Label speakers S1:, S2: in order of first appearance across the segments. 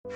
S1: So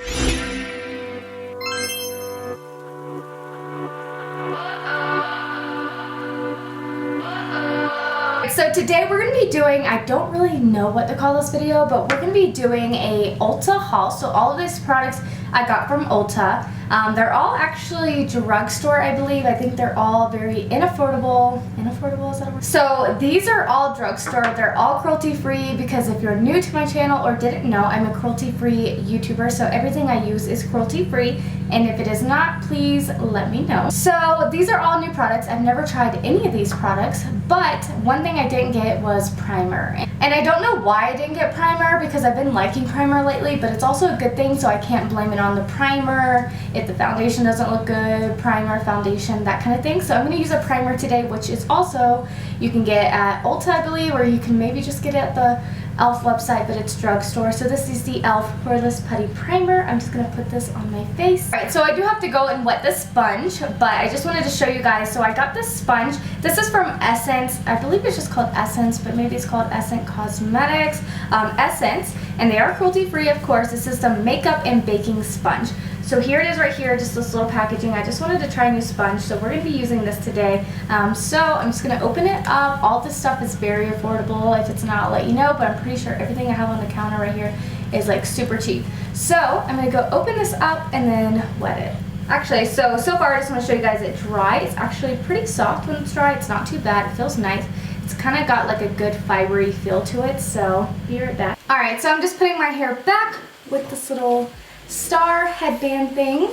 S1: today we're going to be doing, I don't really know what to call this video, but we're going to be doing a Ulta haul. So all of these products I got from Ulta. They're all actually drugstore, I believe. I think they're all very unaffordable. Unaffordable, is that a word? So these are all drugstore. They're all cruelty-free because if you're new to my channel or didn't know, I'm a cruelty-free YouTuber. So everything I use is cruelty-free. And if it is not, please let me know. So these are all new products. I've never tried any of these products, but one thing I didn't get was primer. And I don't know why I didn't get primer because I've been liking primer lately, but it's also a good thing, so I can't blame it on the primer. If the foundation doesn't look good, primer, foundation, that kind of thing. So I'm going to use a primer today, which is also, you can get at Ulta, I believe, or you can maybe just get it at the e.l.f. website, but it's drugstore. So this is the e.l.f. Poreless Putty Primer. I'm just going to put this on my face. Alright, so I do have to go and wet the sponge, but I just wanted to show you guys. So I got this sponge. This is from Essence. I believe it's just called Essence, but maybe it's called Essence Cosmetics. Essence, and they are cruelty-free, of course. This is the makeup and baking sponge. So here it is right here, just this little packaging. I just wanted to try a new sponge, so we're going to be using this today. So I'm just going to open it up. All this stuff is very affordable. If it's not, I'll let you know, but I'm pretty sure everything I have on the counter right here is like super cheap. So I'm going to go open this up and then wet it. Actually, so far I just want to show you guys it dry. It's actually pretty soft when it's dry. It's not too bad. It feels nice. It's kind of got like a good fibery feel to it, so be right back. Alright, so I'm just putting my hair back with this little star headband thing.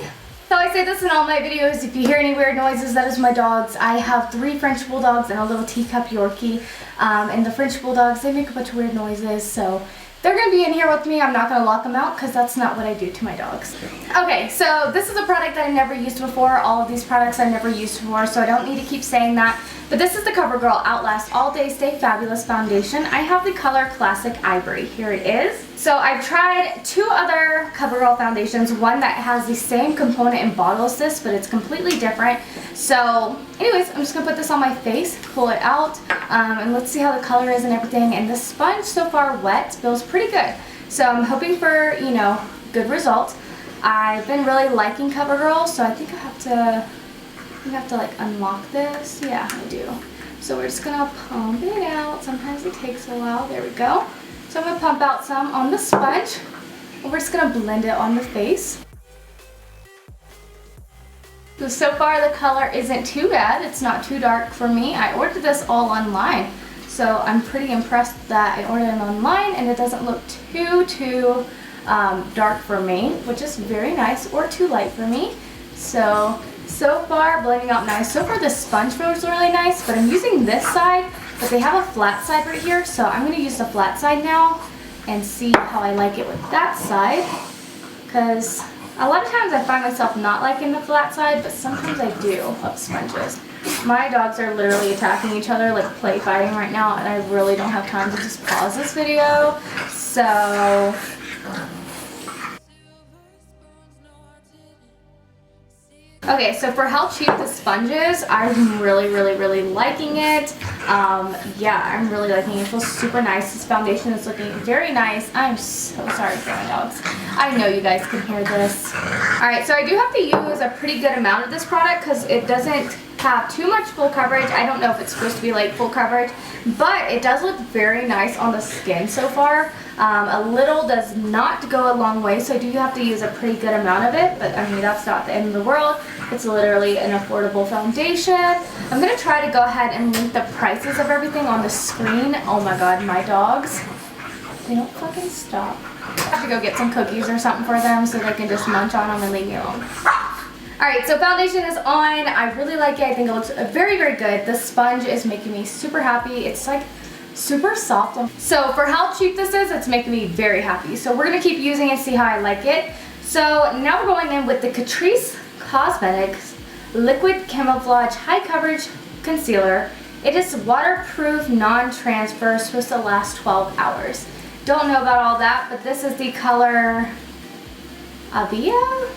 S1: So I say this in all my videos, if you hear any weird noises, that is my dogs. I have 3 French Bulldogs and a little teacup Yorkie. And the French Bulldogs, they make a bunch of weird noises, so they're going to be in here with me. I'm not going to lock them out because that's not what I do to my dogs. Okay, so this is a product that I never used before. All of these products I never used before, so I don't need to keep saying that. But this is the CoverGirl Outlast All Day Stay Fabulous Foundation. I have the color Classic Ivory. Here it is. So I've tried 2 other CoverGirl foundations. One that has the same component and bottle as this, but it's completely different. So anyways, I'm just going to put this on my face, pull it out, and let's see how the color is and everything. And the sponge so far wet feels pretty good. So I'm hoping for, you know, good results. I've been really liking CoverGirl, so I think I have to like unlock this. Yeah, I do. So we're just going to pump it out. Sometimes it takes a while. There we go. So I'm going to pump out some on the sponge, and we're just going to blend it on the face. So far the color isn't too bad. It's not too dark for me. I ordered this all online, so I'm pretty impressed that I ordered it online and it doesn't look too dark for me, which is very nice, or too light for me. So far blending out nice. So far the sponge feels really nice, but I'm using this side, but they have a flat side right here, so I'm going to use the flat side now and see how I like it with that side, because a lot of times I find myself not liking the flat side, but sometimes I do love sponges. My dogs are literally attacking each other, like play fighting right now, and I really don't have time to just pause this video, so okay, so for how cheap the sponge is, I'm really liking it. Yeah, I'm really liking it. It feels super nice. This foundation is looking very nice. I'm so sorry for my dogs. I know you guys can hear this. Alright, so I do have to use a pretty good amount of this product because it doesn't have too much full coverage. I don't know if it's supposed to be like full coverage, but it does look very nice on the skin so far. A little does not go a long way, so I do have to use a pretty good amount of it, but I mean, that's not the end of the world. It's literally an affordable foundation. I'm going to try to go ahead and link the prices of everything on the screen. Oh my god, my dogs, they don't fucking stop. I have to go get some cookies or something for them so they can just munch on them and leave me alone. Alright, so foundation is on. I really like it. I think it looks very good. The sponge is making me super happy. It's like super soft. So for how cheap this is, it's making me very happy. So we're going to keep using it and see how I like it. So now we're going in with the Catrice Cosmetics Liquid Camouflage High Coverage Concealer. It is waterproof, non-transfer, supposed to last 12 hours. Don't know about all that, but this is the color Avia?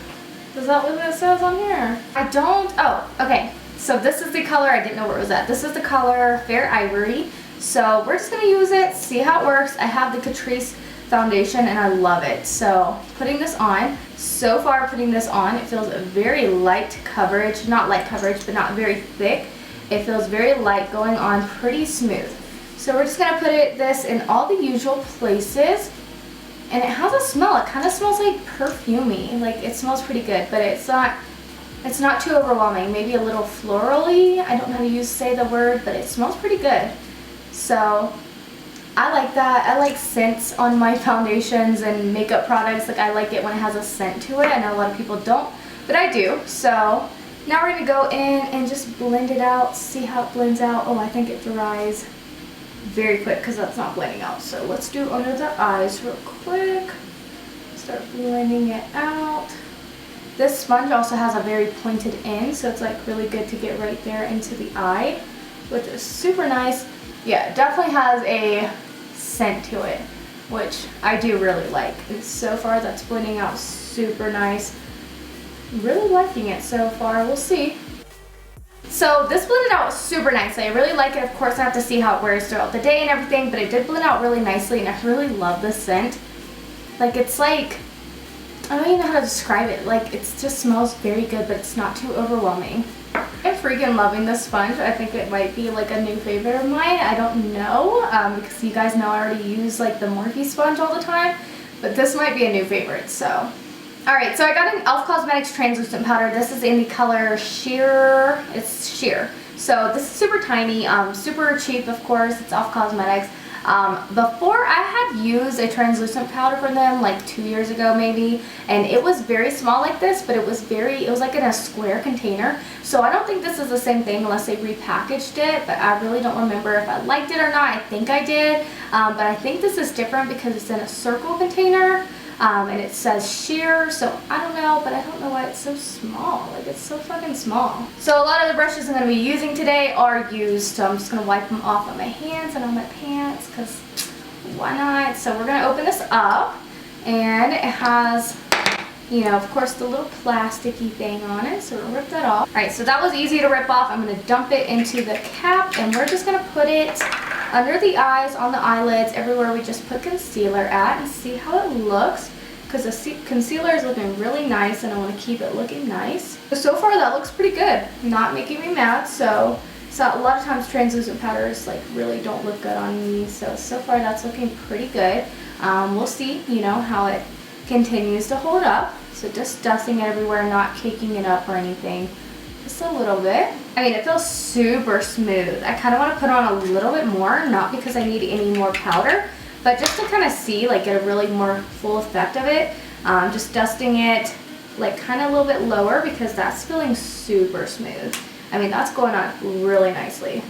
S1: Is that what it says on here? I don't, oh, okay. So this is the color, I didn't know where it was at. This is the color Fair Ivory. So we're just going to use it, see how it works. I have the Catrice foundation and I love it. So putting this on, so far putting this on, it feels very light coverage, not light coverage, but not very thick. It feels very light, going on pretty smooth. So we're just gonna put this in all the usual places. And it has a smell, it kind of smells like perfumey, like it smells pretty good, but it's not too overwhelming. Maybe a little florally, I don't know how to say the word, but it smells pretty good. So I like that. I like scents on my foundations and makeup products. Like I like it when it has a scent to it. I know a lot of people don't, but I do. So now we're gonna go in and just blend it out, see how it blends out. Oh, I think it dries very quick because that's not blending out. So let's do under the eyes real quick. Start blending it out. This sponge also has a very pointed end, so it's like really good to get right there into the eye, which is super nice. Yeah, it definitely has a scent to it, which I do really like. And so far that's blending out super nice. Really liking it so far. We'll see. So this blended out super nicely. I really like it. Of course I have to see how it wears throughout the day and everything, but it did blend out really nicely and I really love the scent. Like it's like, I don't even know how to describe it. Like it just smells very good, but it's not too overwhelming. I'm freaking loving this sponge. I think it might be like a new favorite of mine. I don't know, because you guys know I already use like the Morphe sponge all the time, but this might be a new favorite, so. Alright, so I got an e.l.f. Cosmetics translucent powder. This is in the color Sheer. It's Sheer. So this is super tiny, super cheap, of course. It's e.l.f. Cosmetics. Before I had used a translucent powder from them like 2 years ago maybe, and it was very small like this, but it was like in a square container. So I don't think this is the same thing unless they repackaged it, but I really don't remember if I liked it or not. I think I did, but I think this is different because it's in a circle container. And it says sheer, so I don't know, but I don't know why it's so small. Like it's so fucking small. So a lot of the brushes I'm going to be using today are used, so I'm just going to wipe them off on my hands and on my pants, because why not? So we're going to open this up, and it has, you know, of course the little plasticky thing on it, so we'll rip that off. Alright, so that was easy to rip off. I'm going to dump it into the cap, and we're just going to put it under the eyes, on the eyelids, everywhere we just put concealer at, and see how it looks, because the concealer is looking really nice and I want to keep it looking nice. So far that looks pretty good, not making me mad. So a lot of times translucent powders like really don't look good on me, so far that's looking pretty good. We'll see, you know, how it continues to hold up. So just dusting it everywhere, not caking it up or anything. Just a little bit. I mean, it feels super smooth. I kind of want to put on a little bit more, not because I need any more powder, but just to kind of see, like get a really more full effect of it. Just dusting it like kind of a little bit lower because that's feeling super smooth. I mean, that's going on really nicely.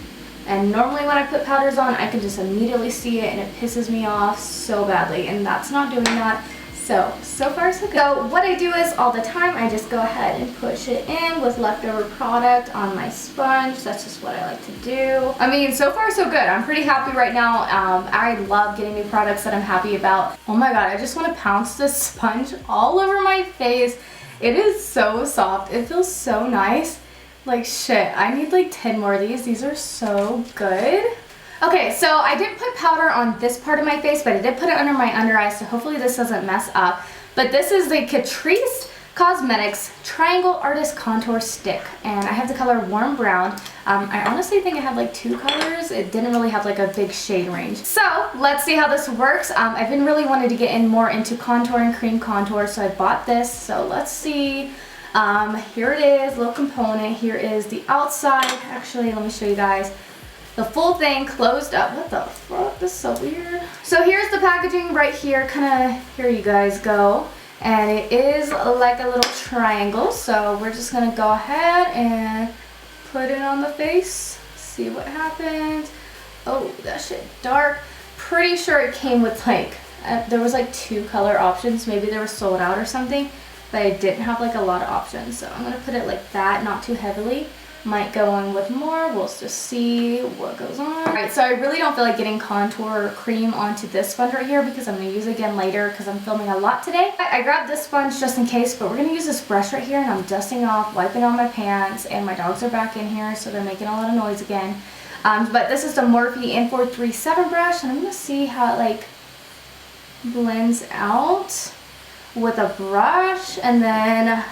S1: And normally when I put powders on, I can just immediately see it and it pisses me off so badly, and that's not doing that. So far so good. So what I do is all the time I just go ahead and push it in with leftover product on my sponge. That's just what I like to do. I mean, so far so good. I'm pretty happy right now. I love getting new products that I'm happy about. Oh my god, I just want to pounce this sponge all over my face. It is so soft. It feels so nice. Like shit, I need like 10 more of these. These are so good. Okay, so I didn't put powder on this part of my face, but I did put it under my under eyes, so hopefully this doesn't mess up. But this is the Catrice Cosmetics Triangle Artist Contour Stick, and I have the color Warm Brown. I honestly think I have like 2 colors. It didn't really have like a big shade range. So let's see how this works. I've been really wanting to get in more into contour and cream contour, so I bought this. So let's see. Here it is, little component. Here is the outside. Actually, let me show you guys. The full thing closed up. What the fuck? This is so weird. So here's the packaging right here. Kind of, here you guys go. And it is like a little triangle. So we're just going to go ahead and put it on the face. See what happens. Oh, that shit dark. Pretty sure it came with like, there was like 2 color options. Maybe they were sold out or something. But I didn't have like a lot of options. So I'm going to put it like that, not too heavily. Might go in with more. We'll just see what goes on. Alright, so I really don't feel like getting contour or cream onto this sponge right here because I'm going to use it again later because I'm filming a lot today. I grabbed this sponge just in case, but we're going to use this brush right here, and I'm dusting off, wiping on my pants, and my dogs are back in here, so they're making a lot of noise again. But this is the Morphe N437 brush, and I'm going to see how it like blends out with a brush. And then,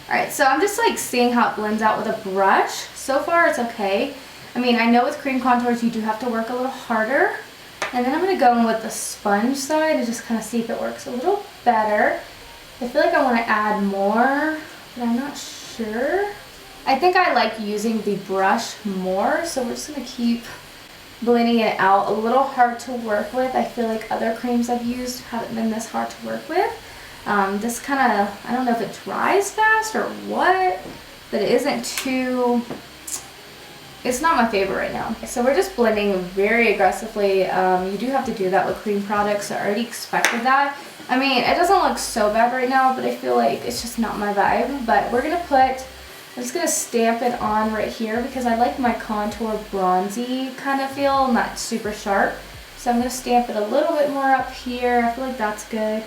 S1: alright, so I'm just like seeing how it blends out with a brush. So far it's okay. I mean, I know with cream contours you do have to work a little harder. And then I'm going to go in with the sponge side and just kind of see if it works a little better. I feel like I want to add more, but I'm not sure. I think I like using the brush more, so we're just going to keep blending it out. A little hard to work with. I feel like other creams I've used haven't been this hard to work with. This kind of, I don't know if it dries fast or what, but it isn't too... It's not my favorite right now. So we're just blending very aggressively. You do have to do that with cream products. I already expected that. I mean, it doesn't look so bad right now, but I feel like it's just not my vibe. But we're gonna I'm just gonna stamp it on right here because I like my contour bronzy kind of feel, not super sharp. So I'm gonna stamp it a little bit more up here. I feel like that's good.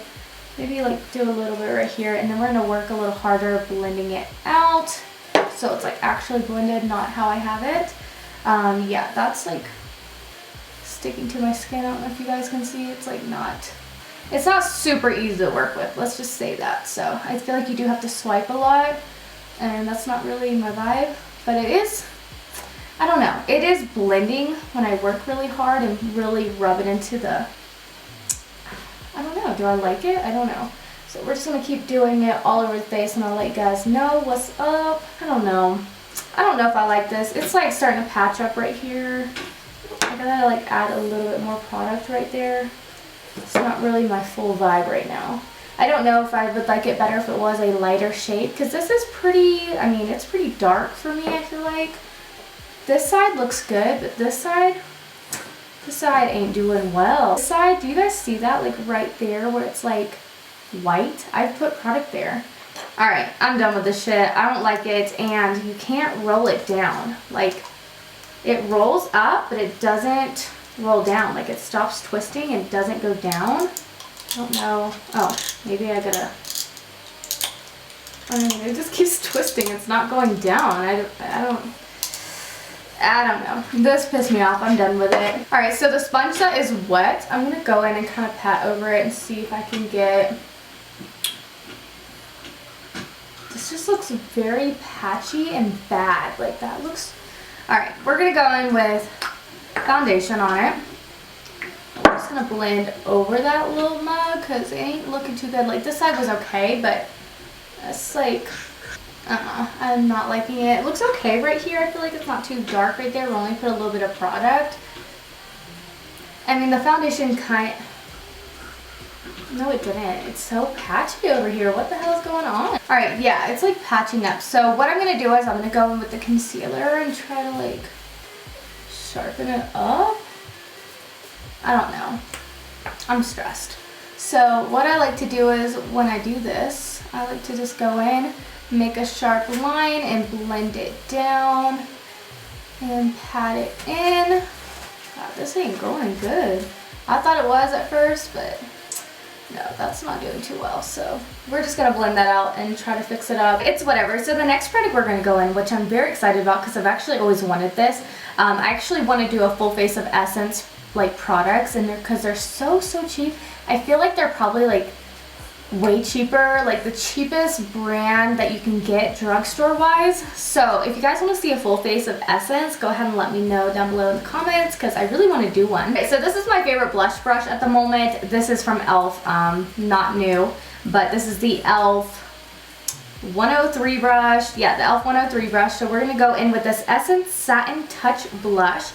S1: Maybe like do a little bit right here, and then we're gonna work a little harder blending it out. So it's like actually blended, not how I have it. Yeah, that's like sticking to my skin. I don't know if you guys can see. It's like it's not super easy to work with. Let's just say that. So I feel like you do have to swipe a lot, and that's not really my vibe. But it is, I don't know. It is blending when I work really hard and really rub it into the, I don't know. Do I like it? I don't know. So we're just going to keep doing it all over the face, and I'll let you guys know what's up. I don't know. I don't know if I like this. It's like starting to patch up right here. I gotta like add a little bit more product right there. It's not really my full vibe right now. I don't know if I would like it better if it was a lighter shade, because this is pretty, I mean, it's pretty dark for me, I feel like. This side looks good, but this side ain't doing well. This side, do you guys see that? Like right there where it's like white? I've put product there. Alright, I'm done with this shit. I don't like it, and you can't roll it down. Like, it rolls up, but it doesn't roll down. Like, it stops twisting and doesn't go down. I don't know. Oh, maybe I gotta... I mean, it just keeps twisting. It's not going down. I don't know. This pissed me off. I'm done with it. Alright, so the sponge set is wet. I'm gonna go in and kind of pat over it and see if I can get... This just looks very patchy and bad. Like that looks... Alright, we're going to go in with foundation on it. I'm just going to blend over that little mug because it ain't looking too good. Like this side was okay, but it's like... I'm not liking it. It looks okay right here. I feel like it's not too dark right there. We only put a little bit of product. I mean, the foundation kind... No, it didn't. It's so patchy over here. What the hell is going on? Alright, yeah, it's like patching up. So what I'm going to do is I'm going to go in with the concealer and try to like sharpen it up. I don't know. I'm stressed. So what I like to do is when I do this, I like to just go in, make a sharp line and blend it down and pat it in. God, this ain't going good. I thought it was at first, but... No, that's not doing too well, so we're just going to blend that out and try to fix it up. It's whatever. So the next product we're going to go in, which I'm very excited about because I've actually always wanted this. I actually want to do a full face of Essence like products, and because they're so cheap. I feel like they're probably like way cheaper, like the cheapest brand that you can get drugstore wise. So if you guys want to see a full face of Essence, go ahead and let me know down below in the comments because I really want to do one. Okay, so this is my favorite blush brush at the moment. This is from e.l.f. Not new, but this is the e.l.f. 103 brush. Yeah, the e.l.f. 103 brush. So we're going to go in with this Essence Satin Touch blush,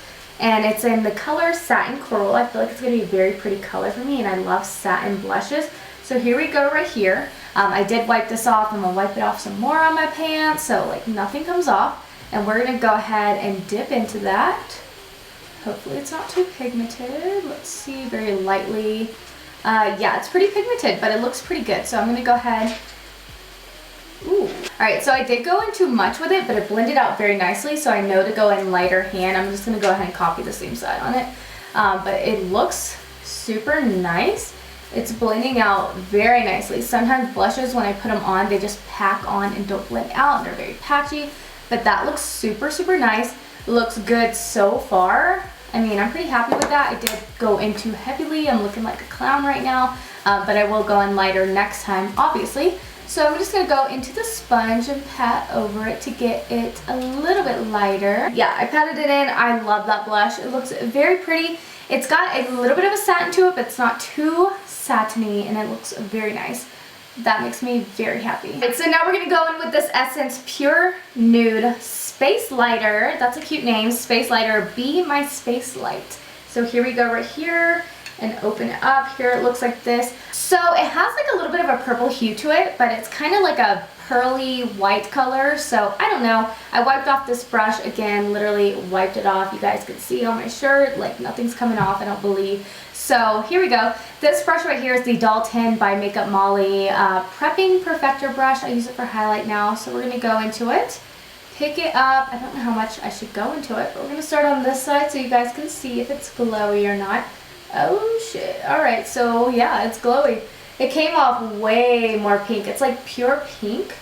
S1: and it's in the color Satin Coral. I feel like it's going to be a very pretty color for me, and I love satin blushes. So here we go right here. I did wipe this off. I'm going to wipe it off some more on my pants so like nothing comes off. And we're going to go ahead and dip into that. Hopefully it's not too pigmented. Let's see, very lightly. Yeah, it's pretty pigmented, but it looks pretty good. So I'm going to go ahead. Ooh. Alright, so I did go in too much with it, but it blended out very nicely. So I know to go in lighter hand. I'm just going to go ahead and copy the same side on it. But it looks super nice. It's blending out very nicely. Sometimes blushes, when I put them on, they just pack on and don't blend out, and they're very patchy. But that looks super nice. Looks good so far. I mean, I'm pretty happy with that. I did go in too heavily. I'm looking like a clown right now, but I will go in lighter next time, obviously. So I'm just going to go into the sponge and pat over it to get it a little bit lighter. Yeah, I patted it in. I love that blush. It looks very pretty. It's got a little bit of a satin to it, but it's not too satiny, and it looks very nice. That makes me very happy. Right, so now we're going to go in with this Essence Pure Nude Space Lighter. That's a cute name, Space Lighter. Be My Space Light. So here we go right here and open it up. Here it looks like this. So it has like a little bit of a purple hue to it, but it's kind of like a pearly white color. So I don't know. I wiped off this brush again, literally wiped it off. You guys can see on my shirt, like nothing's coming off, I don't believe. So here we go. This brush right here is the Doll 10 by Makeup Molly Prepping Perfector brush. I use it for highlight now. So we're going to go into it. Pick it up. I don't know how much I should go into it, but we're going to start on this side so you guys can see if it's glowy or not. Oh shit. Alright, so yeah, it's glowy. It came off way more pink. It's like pure pink.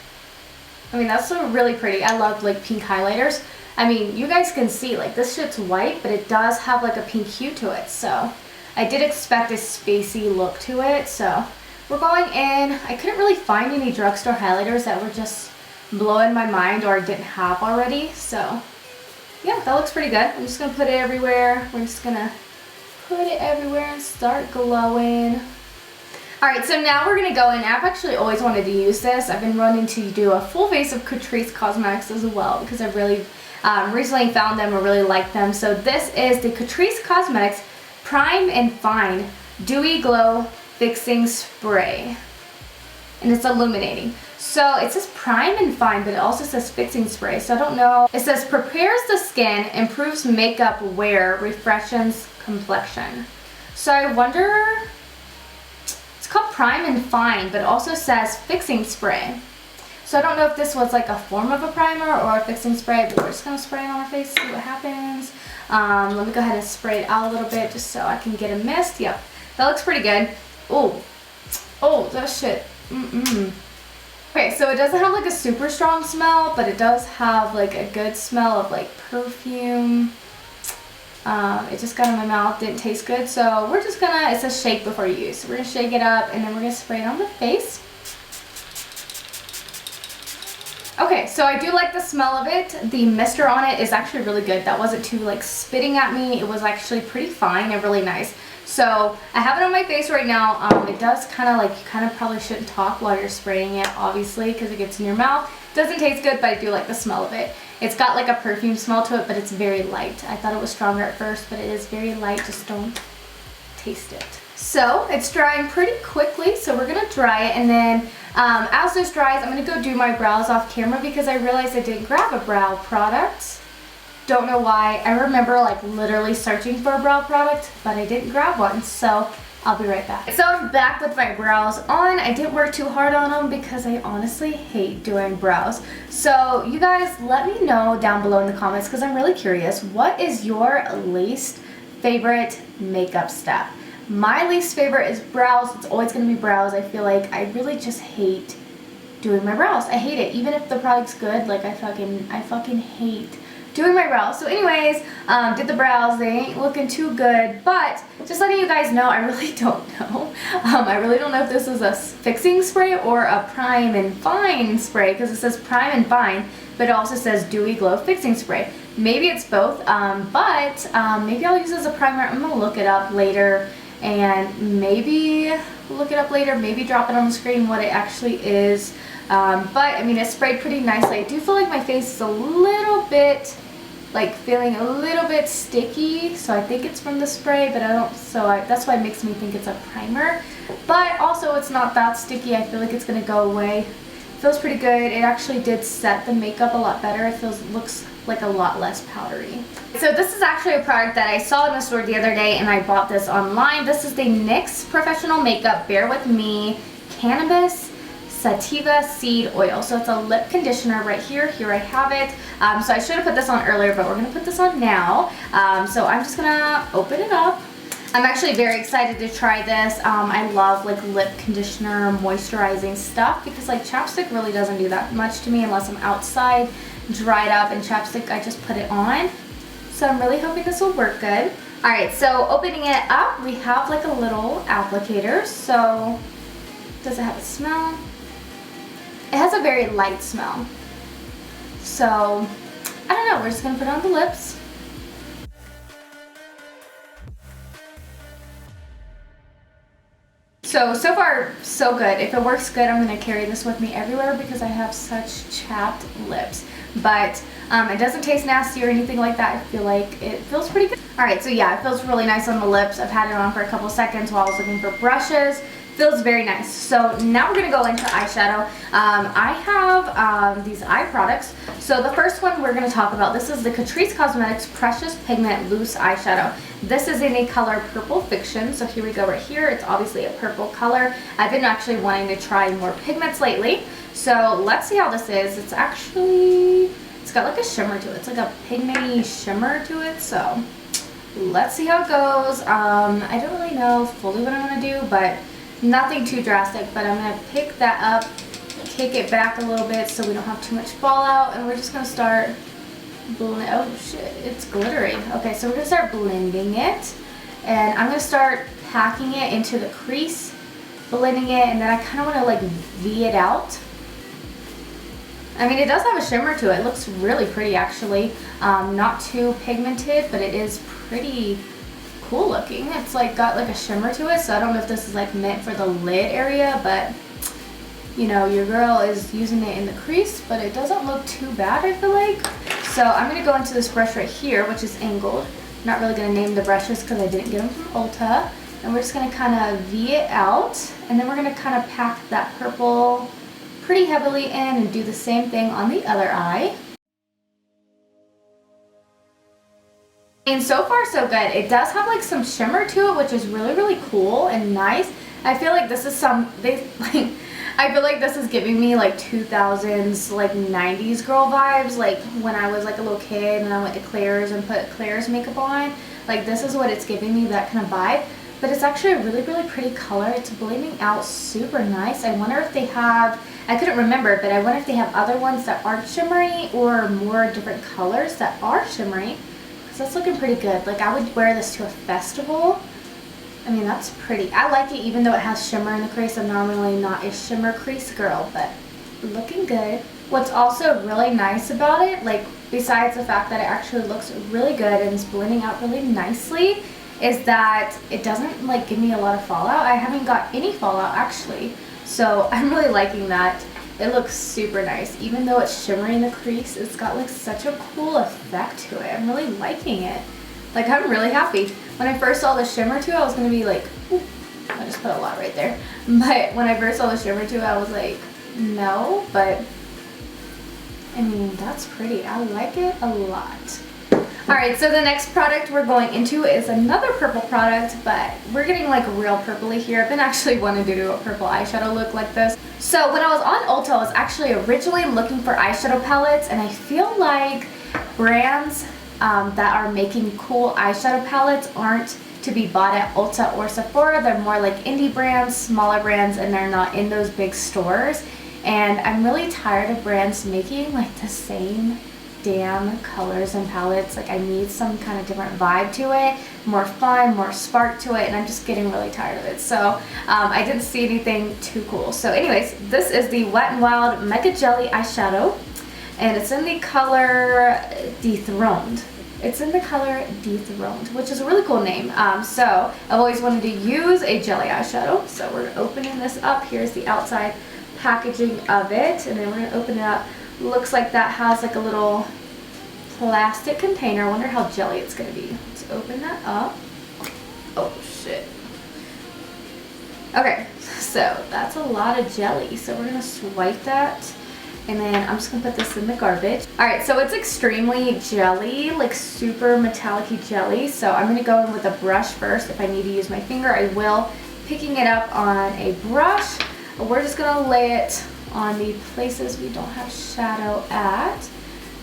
S1: I mean, that's so really pretty. I love like pink highlighters. I mean, you guys can see like this shit's white, but it does have like a pink hue to it. So I did expect a spacey look to it. So we're going in. I couldn't really find any drugstore highlighters that were just blowing my mind or I didn't have already. So yeah, that looks pretty good. I'm just going to put it everywhere. We're just going to put it everywhere and start glowing. Alright, so now we're going to go in. I've actually always wanted to use this. I've been wanting to do a full face of Catrice Cosmetics as well because I've really recently found them or really liked them. So this is the Catrice Cosmetics Prime and Fine Dewy Glow Fixing Spray. And it's illuminating. So it says Prime and Fine, but it also says Fixing Spray. So I don't know. It says prepares the skin, improves makeup wear, refreshes complexion. So I wonder, it's called Prime and Fine, but it also says Fixing Spray. So I don't know if this was like a form of a primer or a fixing spray, but we're just going to spray it on our face, see what happens. Let me go ahead and spray it out a little bit just so I can get a mist. Yep, that looks pretty good. Oh, that shit. Okay, so it doesn't have like a super strong smell, but it does have like a good smell of like perfume. It just got in my mouth, didn't taste good, so we're just gonna, it says shake before use. So we're gonna shake it up and then we're gonna spray it on the face. Okay, so I do like the smell of it. The mister on it is actually really good. That wasn't too like spitting at me. It was actually pretty fine and really nice. So I have it on my face right now. It does kind of like, you kind of probably shouldn't talk while you're spraying it, obviously, because it gets in your mouth. Doesn't taste good, but I do like the smell of it. It's got like a perfume smell to it, but it's very light. I thought it was stronger at first, but it is very light. Just don't taste it. So it's drying pretty quickly, so we're gonna dry it, and then as this dries, I'm gonna go do my brows off camera because I realized I didn't grab a brow product. Don't know why. I remember like literally searching for a brow product, but I didn't grab one, so I'll be right back. So I'm back with my brows on. I didn't work too hard on them because I honestly hate doing brows. So you guys let me know down below in the comments because I'm really curious. What is your least favorite makeup step? My least favorite is brows. It's always going to be brows. I feel like I really just hate doing my brows. I hate it. Even if the product's good, like I fucking hate doing my brows. So anyways, did the brows. They ain't looking too good, but just letting you guys know, I really don't know. I really don't know if this is a fixing spray or a prime and fine spray because it says prime and fine, but it also says dewy glow fixing spray. Maybe it's both, but maybe I'll use it as a primer. I'm gonna look it up later and maybe look it up later, maybe drop it on the screen what it actually is. But I mean, it sprayed pretty nicely. I do feel like my face is a little bit, like feeling a little bit sticky, so I think it's from the spray, but I don't, so that's why it makes me think it's a primer. But also it's not that sticky. I feel like it's gonna go away. It feels pretty good. It actually did set the makeup a lot better. It looks like a lot less powdery. So this is actually a product that I saw in the store the other day and I bought this online. This is the NYX Professional Makeup Bare With Me Cannabis Sativa Seed Oil. So it's a lip conditioner right here. Here I have it. So I should have put this on earlier, but we're going to put this on now. So I'm just going to open it up. I'm actually very excited to try this. I love like lip conditioner, moisturizing stuff because like chapstick really doesn't do that much to me unless I'm outside, dried up, and chapstick I just put it on. So I'm really hoping this will work good. Alright, so opening it up, we have like a little applicator. So, does it have a smell? It has a very light smell. So, I don't know, we're just gonna put it on the lips. So far, so good. If it works good, I'm gonna carry this with me everywhere because I have such chapped lips. But it doesn't taste nasty or anything like that. I feel like it feels pretty good. Alright, so yeah, it feels really nice on the lips. I've had it on for a couple seconds while I was looking for brushes. Feels very nice. So now we're gonna go into eyeshadow. I have these eye products. So the first one we're gonna talk about, this is the Catrice Cosmetics Precious Pigment Loose Eyeshadow. This is in a color Purple Fiction. So here we go right here. It's obviously a purple color. I've been actually wanting to try more pigments lately. So let's see how this is. It's actually, it's got like a shimmer to it. It's like a pigmenty shimmer to it. So let's see how it goes. I don't really know fully what I'm gonna do, but nothing too drastic, but I'm going to pick that up, kick it back a little bit so we don't have too much fallout, and we're just going to start oh shit, it's glittery. Okay, so we're going to start blending it, and I'm going to start packing it into the crease, blending it, and then I kind of want to like V it out. I mean, it does have a shimmer to it. It looks really pretty actually. Not too pigmented, but it is pretty cool looking. It's like got like a shimmer to it, so I don't know if this is like meant for the lid area, but you know, your girl is using it in the crease, but it doesn't look too bad, I feel like. So I'm going to go into this brush right here, which is angled. I'm not really going to name the brushes because I didn't get them from Ulta. And we're just going to kind of V it out, and then we're going to kind of pack that purple pretty heavily in and do the same thing on the other eye. And so far so good. It does have like some shimmer to it, which is really, really cool and nice. I feel like this is I feel like this is giving me like 2000s, like 90s girl vibes, like when I was like a little kid and I went to Claire's and put Claire's makeup on. Like this is what it's giving me, that kind of vibe. But it's actually a really, really pretty color. It's blending out super nice. I wonder if they have, I couldn't remember, but I wonder if they have other ones that aren't shimmery or more different colors that are shimmery. So that's looking pretty good. Like I would wear this to a festival. I mean, that's pretty. I like it even though it has shimmer in the crease. I'm normally not a shimmer crease girl, but looking good. What's also really nice about it, like besides the fact that it actually looks really good and is blending out really nicely, is that it doesn't like give me a lot of fallout. I haven't got any fallout actually. So I'm really liking that. It looks super nice. Even though it's shimmery in the crease, it's got like such a cool effect to it. I'm really liking it. Like I'm really happy. When I first saw the shimmer to it, I was going to be like, ooh, I just put a lot right there. But when I first saw the shimmer to it, I was like, no. But I mean, that's pretty. I like it a lot. Alright, so the next product we're going into is another purple product, but we're getting like real purpley here. I've been actually wanting to do a purple eyeshadow look like this. So when I was on Ulta, I was actually originally looking for eyeshadow palettes, and I feel like brands that are making cool eyeshadow palettes aren't to be bought at Ulta or Sephora. They're more like indie brands, smaller brands, and they're not in those big stores. And I'm really tired of brands making like the same damn colors and palettes. Like I need some kind of different vibe to it, more fun, more spark to it, and I'm just getting really tired of it. So I didn't see anything too cool. So anyways, this is the Wet n Wild Mega Jelly eyeshadow, and it's in the color Dethroned. It's in the color Dethroned, which is a really cool name. So I've always wanted to use a jelly eyeshadow. So we're opening this up. Here's the outside packaging of it, and then we're gonna open it up. Looks like that has like a little plastic container. I wonder how jelly it's gonna be. Let's open that up. Oh shit. Okay, so that's a lot of jelly. So we're gonna swipe that, and then I'm just gonna put this in the garbage. Alright, so it's extremely jelly, like super metallic-y jelly. So I'm gonna go in with a brush first. If I need to use my finger, I will. Picking it up on a brush. We're just gonna lay it on the places we don't have shadow at,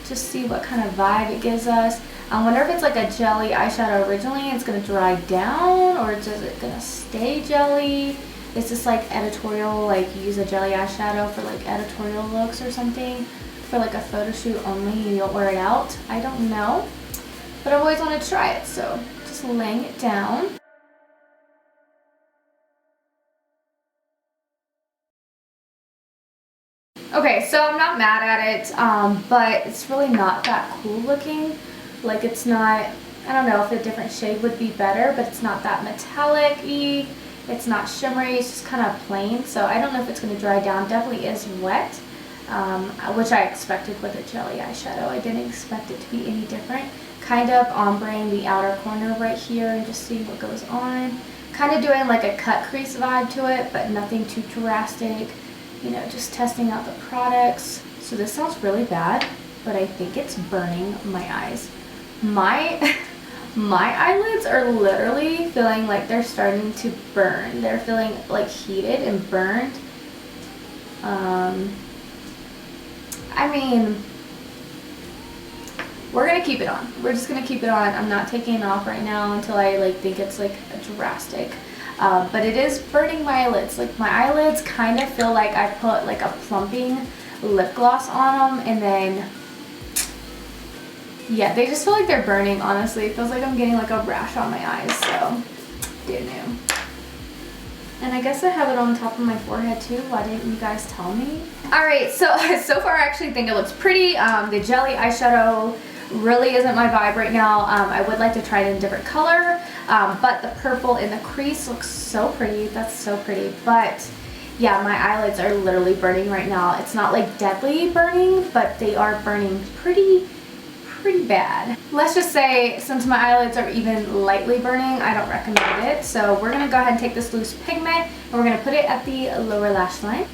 S1: to see what kind of vibe it gives us. I wonder if it's like a jelly eyeshadow originally and it's gonna dry down, or is it gonna stay jelly? Is this like editorial, like use a jelly eyeshadow for like editorial looks or something, for like a photo shoot only, you don't wear it out? I don't know, but I've always wanted to try it, so just just laying it down. Okay, so I'm not mad at it, but it's really not that cool looking. Like, it's not, I don't know if a different shade would be better, but it's not that metallic-y. It's not shimmery, it's just kind of plain. So I don't know if it's going to dry down. Definitely is wet, which I expected with a jelly eyeshadow. I didn't expect it to be any different. Kind of ombreing the outer corner right here and just seeing what goes on. Kind of doing like a cut crease vibe to it, but nothing too drastic. You know, just testing out the products. So this sounds really bad, but I think it's burning my eyes. My eyelids are literally feeling like they're starting to burn. They're feeling like heated and burned. I mean, we're gonna keep it on. We're just gonna keep it on. I'm not taking it off right now until I like think it's like drastic. But it is burning my eyelids. Like, my eyelids kind of feel like I put like a plumping lip gloss on them, and then yeah, they just feel like they're burning. Honestly, it feels like I'm getting like a rash on my eyes. So didn't know. And I guess I have it on top of my forehead too. Why didn't you guys tell me? All right, so far I actually think it looks pretty. The jelly eyeshadow really isn't my vibe right now. I would like to try it in a different color, but the purple in the crease looks so pretty. That's so pretty. But yeah, my eyelids are literally burning right now. It's not like deadly burning, but they are burning pretty bad. Let's just say, since my eyelids are even lightly burning, I don't recommend it. So we're gonna go ahead and take this loose pigment and we're gonna put it at the lower lash line.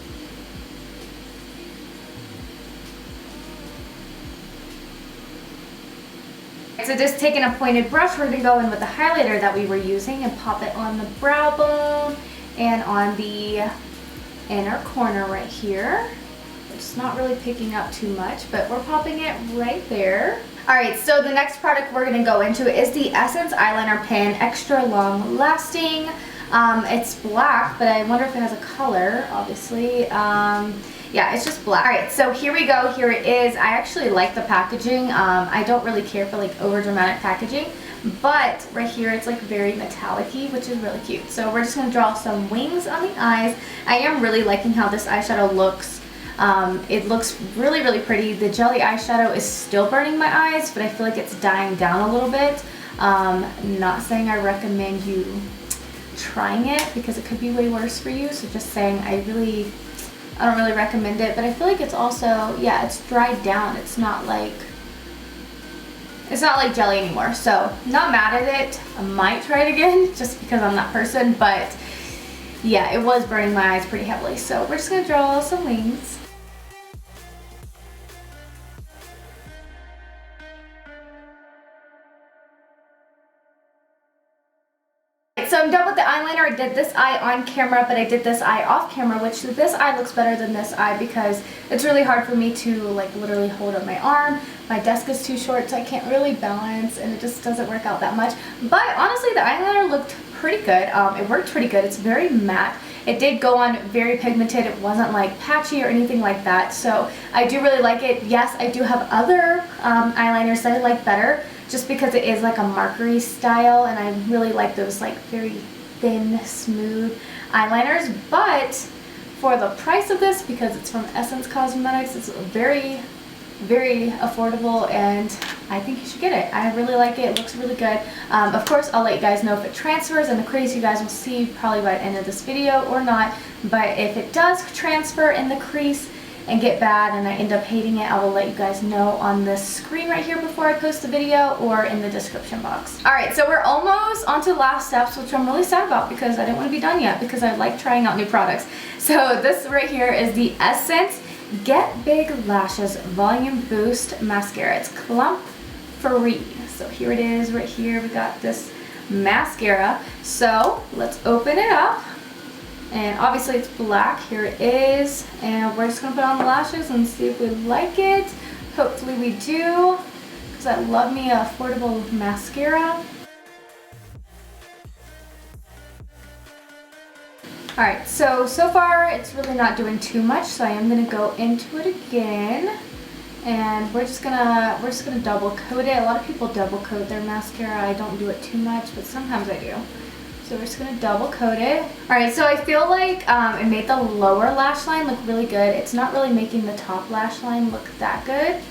S1: So just taking a pointed brush, we're going to go in with the highlighter that we were using and pop it on the brow bone and on the inner corner right here. It's not really picking up too much, but we're popping it right there. Alright, so the next product we're going to go into is the Essence Eyeliner Pen Extra Long Lasting. It's black, but I wonder if it has a color, obviously. Yeah, it's just black. Alright, so here we go. Here it is. I actually like the packaging. I don't really care for like over dramatic packaging, but right here it's like very metallic-y, which is really cute. So we're just going to draw some wings on the eyes. I am really liking how this eyeshadow looks. It looks really pretty. The jelly eyeshadow is still burning my eyes, but I feel like it's dying down a little bit. Not saying I recommend you trying it because it could be way worse for you. So just saying I don't really recommend it, but I feel like it's also, yeah, it's dried down. It's not like jelly anymore. So not mad at it. I might try it again just because I'm that person, but yeah, it was burning my eyes pretty heavily. So we're just gonna draw some wings. So I'm done with the eyeliner. I did this eye on camera, but I did this eye off camera, which this eye looks better than this eye because it's really hard for me to like literally hold up my arm. My desk is too short, so I can't really balance, and it just doesn't work out that much. But honestly, the eyeliner looked pretty good. It worked pretty good. It's very matte. It did go on very pigmented. It wasn't like patchy or anything like that. So I do really like it. Yes, I do have other eyeliners that I like better, just because it is like a markery style, and I really like those like very thin, smooth eyeliners. But for the price of this, because it's from Essence Cosmetics, it's very affordable, and I think you should get it. I really like it. It looks really good. Of course, I'll let you guys know if it transfers in the crease. You guys will see probably by the end of this video or not. But if it does transfer in the crease and get bad and I end up hating it, I will let you guys know on the screen right here before I post the video or in the description box. Alright, so we're almost on to the last steps, which I'm really sad about because I didn't want to be done yet because I like trying out new products. So this right here is the Essence Get Big Lashes Volume Boost Mascara. It's clump free. So here it is right here. We got this mascara. So let's open it up. And obviously it's black. Here it is. And we're just going to put on the lashes and see if we like it. Hopefully we do, because I love me an affordable mascara. Alright, so far it's really not doing too much, so I am going to go into it again. And we're just gonna double coat it. A lot of people double coat their mascara. I don't do it too much, but sometimes I do. So we're just gonna double coat it. All right, so I feel like it made the lower lash line look really good. It's not really making the top lash line look that good,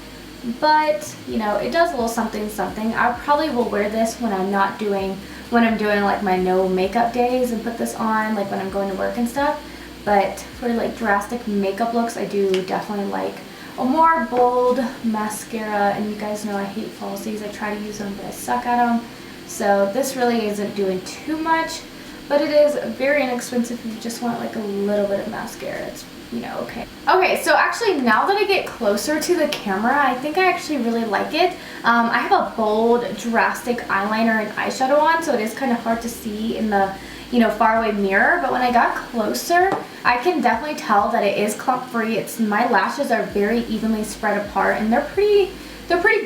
S1: but you know, it does a little something something. I probably will wear this when I'm doing like my no makeup days and put this on like when I'm going to work and stuff. But for like drastic makeup looks, I do definitely like a more bold mascara, and you guys know I hate falsies. I try to use them, but I suck at them. So this really isn't doing too much, but it is very inexpensive if you just want like a little bit of mascara. It's, you know, okay. Okay, so actually now that I get closer to the camera, I think I actually really like it. I have a bold, drastic eyeliner and eyeshadow on, so it is kind of hard to see in the, you know, far away mirror, but when I got closer, I can definitely tell that it is clump free. My lashes are very evenly spread apart, and they're pretty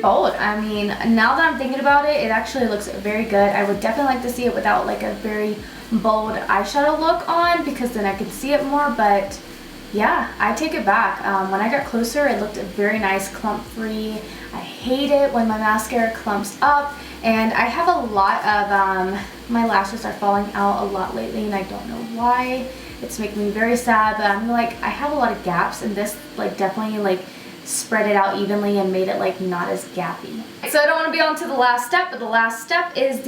S1: bold. I mean, now that I'm thinking about it, it actually looks very good. I would definitely like to see it without like a very bold eyeshadow look on, because then I could see it more, but yeah, I take it back. When I got closer, it looked very nice, clump free. I hate it when my mascara clumps up, and I have a lot of, my lashes are falling out a lot lately, and I don't know why. It's making me very sad, but I'm like, I have a lot of gaps, and this like definitely like spread it out evenly and made it like not as gappy. So I don't want to be on to the last step, but the last step is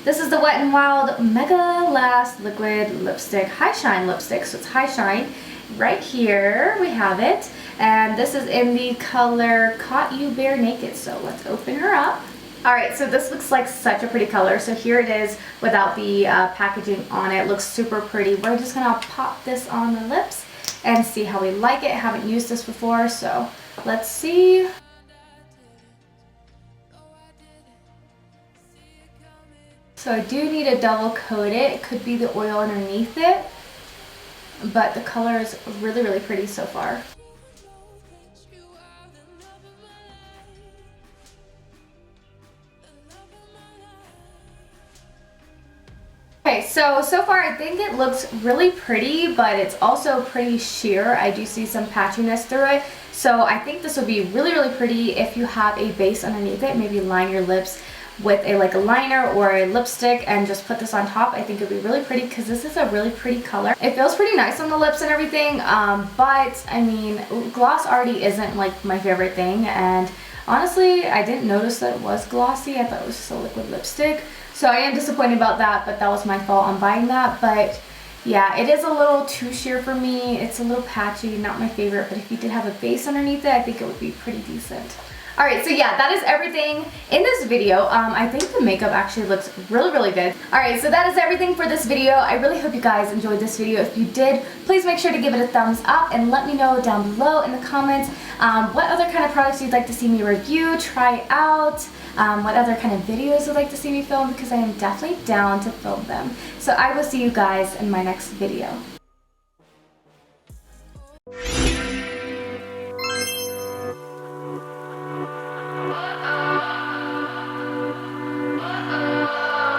S1: this is the Wet n Wild Mega Last Liquid Lipstick, High Shine Lipstick. So it's High Shine. Right here we have it, and this is in the color Caught You Bare Naked. So let's open her up. Alright, so this looks like such a pretty color. So here it is without the packaging on it. Looks super pretty. We're just going to pop this on the lips and see how we like it. I haven't used this before, so let's see. So I do need to double coat it. It could be the oil underneath it, but the color is really, really pretty so far. Okay, so far I think it looks really pretty, but it's also pretty sheer. I do see some patchiness through it. So I think this would be really, really pretty if you have a base underneath it. Maybe line your lips with a liner or a lipstick and just put this on top. I think it would be really pretty because this is a really pretty color. It feels pretty nice on the lips and everything, but I mean, gloss already isn't like my favorite thing, and honestly, I didn't notice that it was glossy. I thought it was just a liquid lipstick. So I am disappointed about that, but that was my fault on buying that. But yeah, it is a little too sheer for me. It's a little patchy, not my favorite, but if you did have a base underneath it, I think it would be pretty decent. Alright, so yeah, that is everything in this video. I think the makeup actually looks really, really good. Alright, so that is everything for this video. I really hope you guys enjoyed this video. If you did, please make sure to give it a thumbs up and let me know down below in the comments what other kind of products you'd like to see me review, try out, what other kind of videos you'd like to see me film, because I am definitely down to film them. So I will see you guys in my next video.